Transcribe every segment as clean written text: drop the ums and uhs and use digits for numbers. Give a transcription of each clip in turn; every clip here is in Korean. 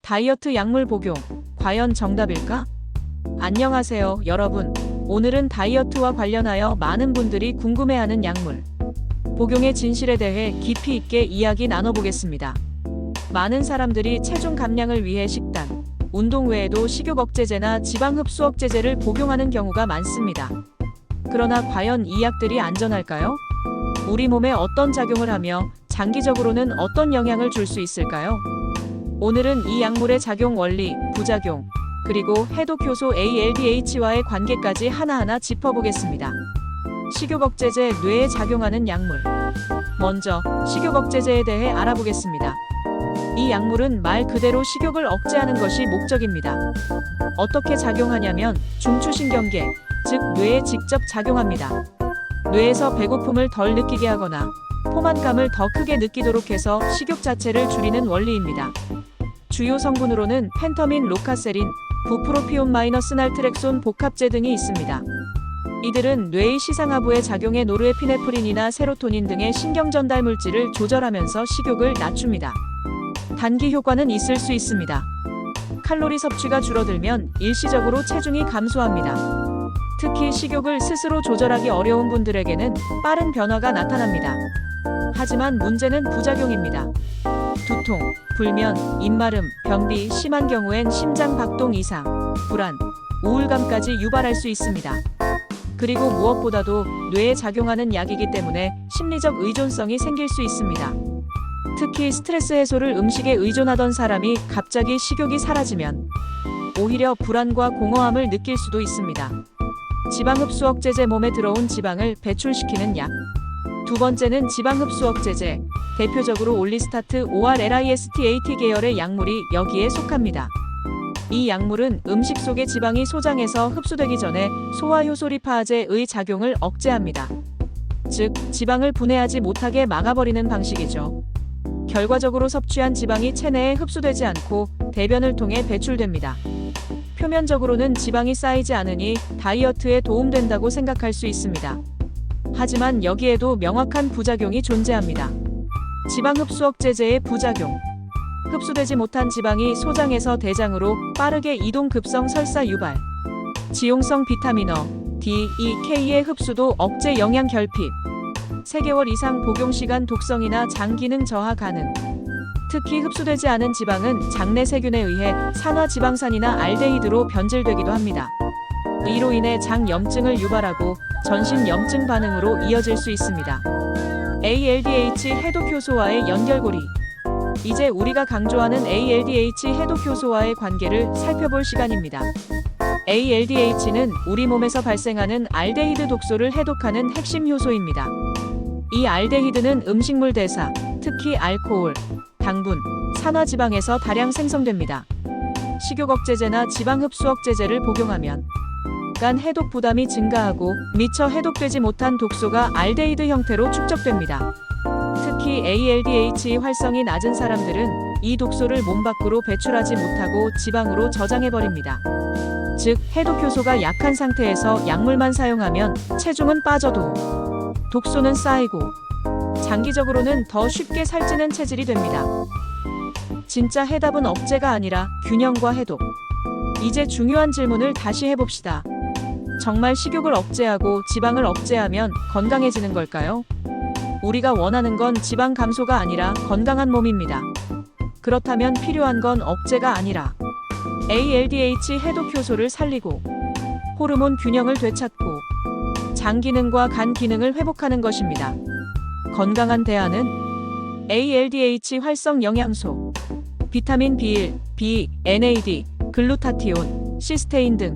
다이어트 약물 복용, 과연 정답일까? 안녕하세요, 여러분. 오늘은 다이어트와 관련하여 많은 분들이 궁금해하는 약물 복용의 진실에 대해 깊이 있게 이야기 나눠보겠습니다. 많은 사람들이 체중 감량을 위해 식단, 운동 외에도 식욕 억제제나 지방 흡수 억제제를 복용하는 경우가 많습니다. 그러나 과연 이 약들이 안전할까요? 우리 몸에 어떤 작용을 하며 장기적으로는 어떤 영향을 줄 수 있을까요? 오늘은 이 약물의 작용 원리, 부작용, 그리고 해독효소 ALDH와의 관계까지 하나하나 짚어보겠습니다. 식욕 억제제, 뇌에 작용하는 약물. 먼저 식욕 억제제에 대해 알아보겠습니다. 이 약물은 말 그대로 식욕을 억제하는 것이 목적입니다. 어떻게 작용하냐면 중추신경계, 즉 뇌에 직접 작용합니다. 뇌에서 배고픔을 덜 느끼게 하거나 포만감을 더 크게 느끼도록 해서 식욕 자체를 줄이는 원리입니다. 주요 성분으로는 펜터민, 로카세린, 부프로피온 마이너스 날트렉손 복합제 등이 있습니다. 이들은 뇌의 시상하부에 작용해 노르에피네프린이나 세로토닌 등의 신경전달 물질을 조절하면서 식욕을 낮춥니다. 단기 효과는 있을 수 있습니다. 칼로리 섭취가 줄어들면 일시적으로 체중이 감소합니다. 특히 식욕을 스스로 조절하기 어려운 분들에게는 빠른 변화가 나타납니다. 하지만 문제는 부작용입니다. 두통, 불면, 입마름, 변비, 심한 경우엔 심장 박동 이상, 불안, 우울감까지 유발할 수 있습니다. 그리고 무엇보다도 뇌에 작용하는 약이기 때문에 심리적 의존성이 생길 수 있습니다. 특히 스트레스 해소를 음식에 의존하던 사람이 갑자기 식욕이 사라지면 오히려 불안과 공허함을 느낄 수도 있습니다. 지방 흡수 억제제, 몸에 들어온 지방을 배출시키는 약. 두 번째는 지방 흡수 억제제, 대표적으로 올리스타트, ORLISTAT 계열의 약물이 여기에 속합니다. 이 약물은 음식 속의 지방이 소장해서 흡수되기 전에 소화효소 리파아제의 작용을 억제합니다. 즉, 지방을 분해하지 못하게 막아버리는 방식이죠. 결과적으로 섭취한 지방이 체내에 흡수되지 않고 대변을 통해 배출됩니다. 표면적으로는 지방이 쌓이지 않으니 다이어트에 도움된다고 생각할 수 있습니다. 하지만 여기에도 명확한 부작용이 존재합니다. 지방 흡수 억제제의 부작용. 흡수되지 못한 지방이 소장해서 대장으로 빠르게 이동, 급성 설사 유발. 지용성 비타민어, D, E, K의 흡수도 억제, 영양 결핍. 3개월 이상 복용 시간, 독성이나 장 기능 저하 가능. 특히 흡수되지 않은 지방은 장내 세균에 의해 산화지방산이나 알데히드로 변질되기도 합니다. 이로 인해 장 염증을 유발하고 전신 염증 반응으로 이어질 수 있습니다. ALDH 해독효소와의 연결고리. 이제 우리가 강조하는 ALDH 해독효소와의 관계를 살펴볼 시간입니다. ALDH는 우리 몸에서 발생하는 알데히드 독소를 해독하는 핵심 효소입니다. 이 알데히드는 음식물 대사, 특히 알코올, 당분, 산화지방에서 다량 생성됩니다. 식욕 억제제나 지방 흡수 억제제를 복용하면 간 해독 부담이 증가하고 미처 해독되지 못한 독소가 알데히드 형태로 축적됩니다. 특히 ALDH 활성이 낮은 사람들은 이 독소를 몸 밖으로 배출하지 못하고 지방으로 저장해버립니다. 즉, 해독효소가 약한 상태에서 약물만 사용하면 체중은 빠져도 독소는 쌓이고 장기적으로는 더 쉽게 살찌는 체질이 됩니다. 진짜 해답은 억제가 아니라 균형과 해독. 이제 중요한 질문을 다시 해봅시다. 정말 식욕을 억제하고 지방을 억제하면 건강해지는 걸까요? 우리가 원하는 건 지방 감소가 아니라 건강한 몸입니다. 그렇다면 필요한 건 억제가 아니라 ALDH 해독 효소를 살리고 호르몬 균형을 되찾고 장 기능과 간 기능을 회복하는 것입니다. 건강한 대안은 ALDH 활성 영양소, 비타민 B1, B, NAD, 글루타티온, 시스테인 등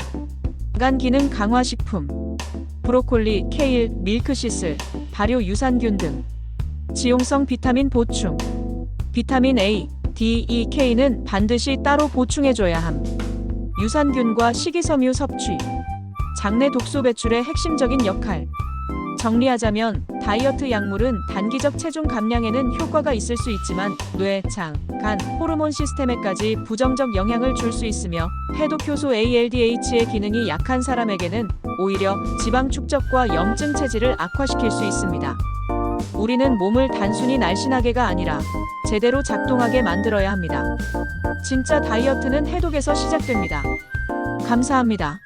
간 기능 강화 식품, 브로콜리, 케일, 밀크시슬, 발효 유산균 등 지용성 비타민 보충. 비타민 A, D, E, K는 반드시 따로 보충해줘야 함. 유산균과 식이섬유 섭취. 장내 독소 배출의 핵심적인 역할. 정리하자면 다이어트 약물은 단기적 체중 감량에는 효과가 있을 수 있지만 뇌, 장, 간, 호르몬 시스템에까지 부정적 영향을 줄 수 있으며 해독효소 ALDH의 기능이 약한 사람에게는 오히려 지방 축적과 염증 체질을 악화시킬 수 있습니다. 우리는 몸을 단순히 날씬하게가 아니라 제대로 작동하게 만들어야 합니다. 진짜 다이어트는 해독에서 시작됩니다. 감사합니다.